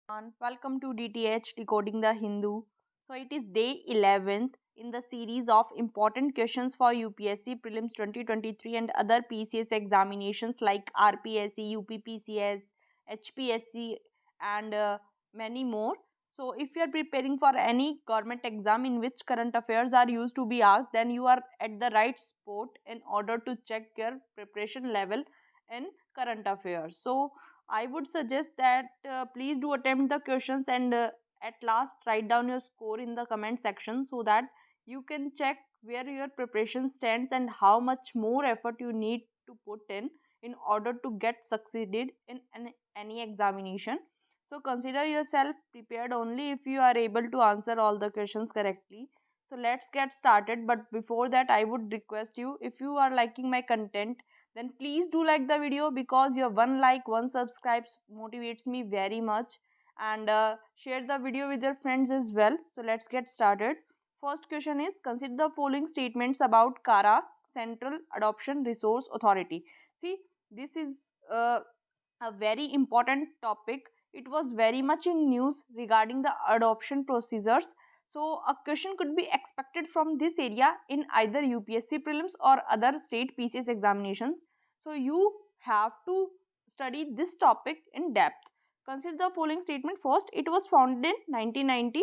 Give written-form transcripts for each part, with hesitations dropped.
everyone. Welcome to DTH Decoding the Hindu. So it is day 11th in the series of important questions for UPSC Prelims 2023 and other PCS examinations like RPSC, UPPCS, HPSC and many more. So if you are preparing for any government exam in which current affairs are used to be asked, then you are at the right spot in order to check your preparation level in current affairs. So I would suggest that please do attempt the questions and at last write down your score in the comment section so that you can check where your preparation stands and how much more effort you need to put in order to get succeeded in any examination. So consider yourself prepared only if you are able to answer all the questions correctly. So let's get started, but before that I would request you, if you are liking my content, then please do like the video because your one like, one subscribe motivates me very much, and share the video with your friends as well. So let's get started. First question is, consider the following statements about CARA, Central Adoption Resource Authority. See, this is a very important topic. It was very much in news regarding the adoption procedures. So a question could be expected from this area in either UPSC prelims or other state PCS examinations. So you have to study this topic in depth. Consider the following statement. First, it was founded in 1990.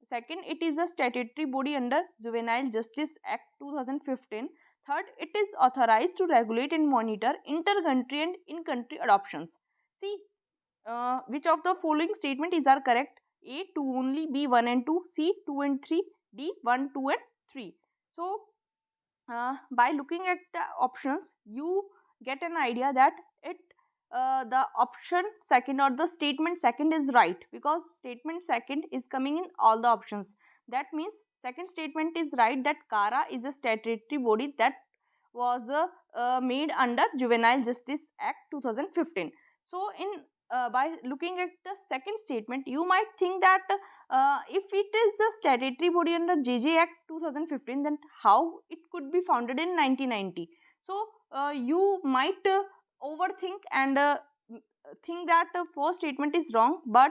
Second, it is a statutory body under Juvenile Justice Act 2015. Third, it is authorized to regulate and monitor inter-country and in-country adoptions. See, which of the following statement is are correct? A, 2 only, B, 1 and 2, C, 2 and 3, D, 1, 2 and 3. So, by looking at the options, you get an idea that the option second or the statement second is right, because statement second is coming in all the options. That means second statement is right, that CARA is a statutory body that was made under Juvenile Justice Act 2015. So in by looking at the second statement, you might think that if it is a statutory body under JJ Act 2015, then how it could be founded in 1990? So you might overthink and think that first statement is wrong, but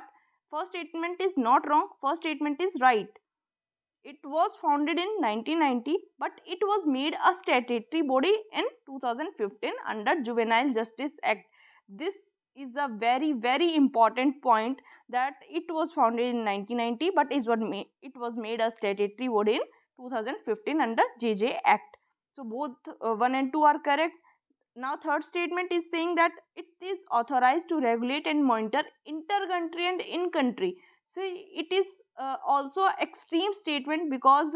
first statement is not wrong. First statement is right. It was founded in 1990, but it was made a statutory body in 2015 under Juvenile Justice Act. This is a very important point, that it was founded in 1990, but it was made a statutory body in 2015 under JJ Act. So both 1 and 2 are correct. Now third statement is saying that it is authorized to regulate and monitor inter-country and in-country. See, it is also extreme statement, because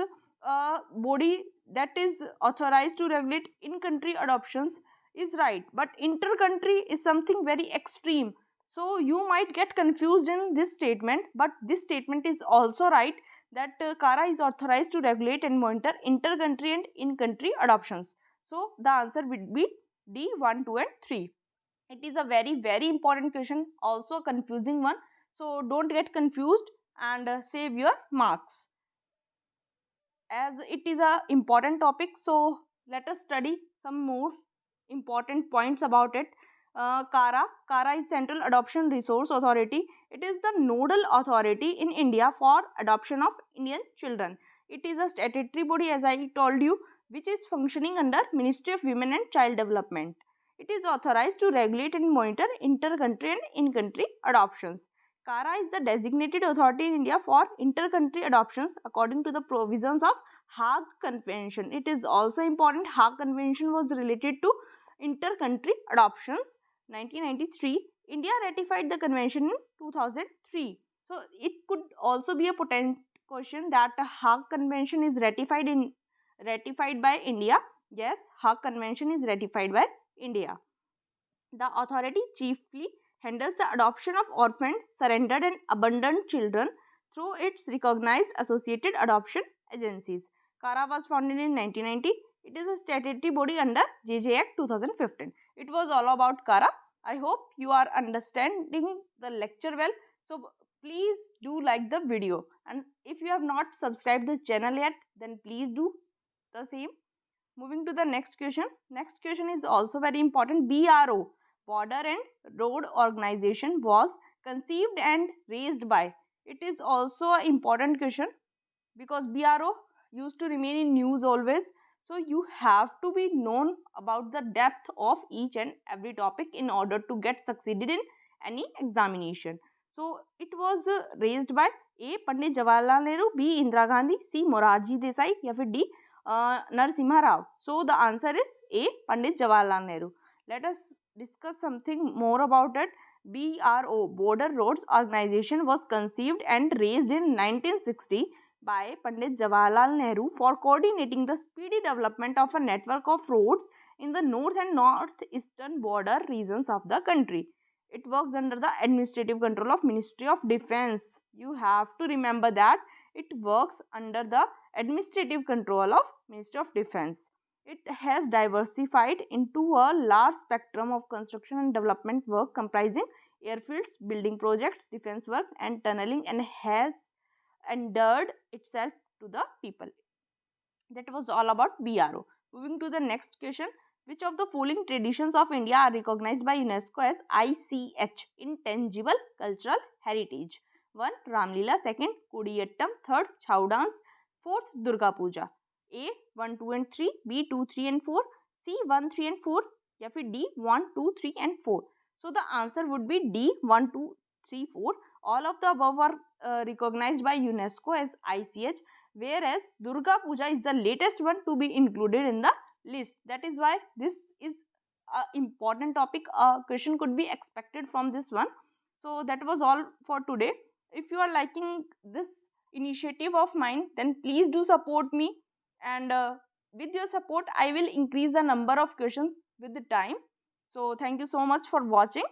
body that is authorized to regulate in-country adoptions is right, but inter-country is something very extreme. So you might get confused in this statement, but this statement is also right, that CARA is authorized to regulate and monitor inter-country and in-country adoptions. So the answer would be D, 1, 2 and 3. It is a very important question, also a confusing one. So don't get confused and save your marks. As it is a important topic, so let us study some more important points about it. CARA is Central Adoption Resource Authority. It is the nodal authority in India for adoption of Indian children. It is a statutory body, as I told you, which is functioning under Ministry of Women and Child Development. It is authorized to regulate and monitor inter-country and in-country adoptions. CARA is the designated authority in India for inter-country adoptions according to the provisions of Hague Convention. It is also important, Hague Convention was related to inter-country adoptions. 1993, India ratified the convention in 2003. So it could also be a potent question that the Hague Convention is ratified by India. Yes, Hague Convention is ratified by India. The authority chiefly handles the adoption of orphaned, surrendered and abandoned children through its recognized associated adoption agencies. CARA was founded in 1990. It is a statutory body under JJ Act 2015. It was all about CARA. I hope you are understanding the lecture well. So please do like the video, and if you have not subscribed this channel yet, then please do the same. Moving to the next question. Next question is also very important. BRO, Border and Road Organization, was conceived and raised by. It is also an important question because BRO used to remain in news always. So you have to be known about the depth of each and every topic in order to get succeeded in any examination. So it was raised by A. Pandit Jawaharlal Nehru, B. Indira Gandhi, C. Morarji Desai या फिर D. Narasimha Rao. So the answer is A. Pandit Jawaharlal Nehru. Let us discuss something more about it. BRO, Border Roads Organization, was conceived and raised in 1960 by Pandit Jawaharlal Nehru for coordinating the speedy development of a network of roads in the north and northeastern border regions of the country. It works under the administrative control of Ministry of Defence. You have to remember that it works under the administrative control of Ministry of Defence. It has diversified into a large spectrum of construction and development work comprising airfields, building projects, defence work and tunneling, and has endeared itself to the people. That was all about BRO. Moving to the next question. Which of the following traditions of India are recognized by UNESCO as ICH, Intangible Cultural Heritage? 1. Ramlila, 2nd. Kodiyattam, 3rd. Chhau dance, 4th. Durga Puja. A. 1, 2 and 3, B. 2, 3 and 4, C. 1, 3 and 4 या फिर D. 1, 2, 3 and 4. So the answer would be D. 1, 2, 3, 4. All of the above are recognized by UNESCO as ICH, whereas Durga Puja is the latest one to be included in the list. That is why this is an important topic. A question could be expected from this one. So that was all for today. If you are liking this initiative of mine, then please do support me, and with your support I will increase the number of questions with the time. So thank you so much for watching.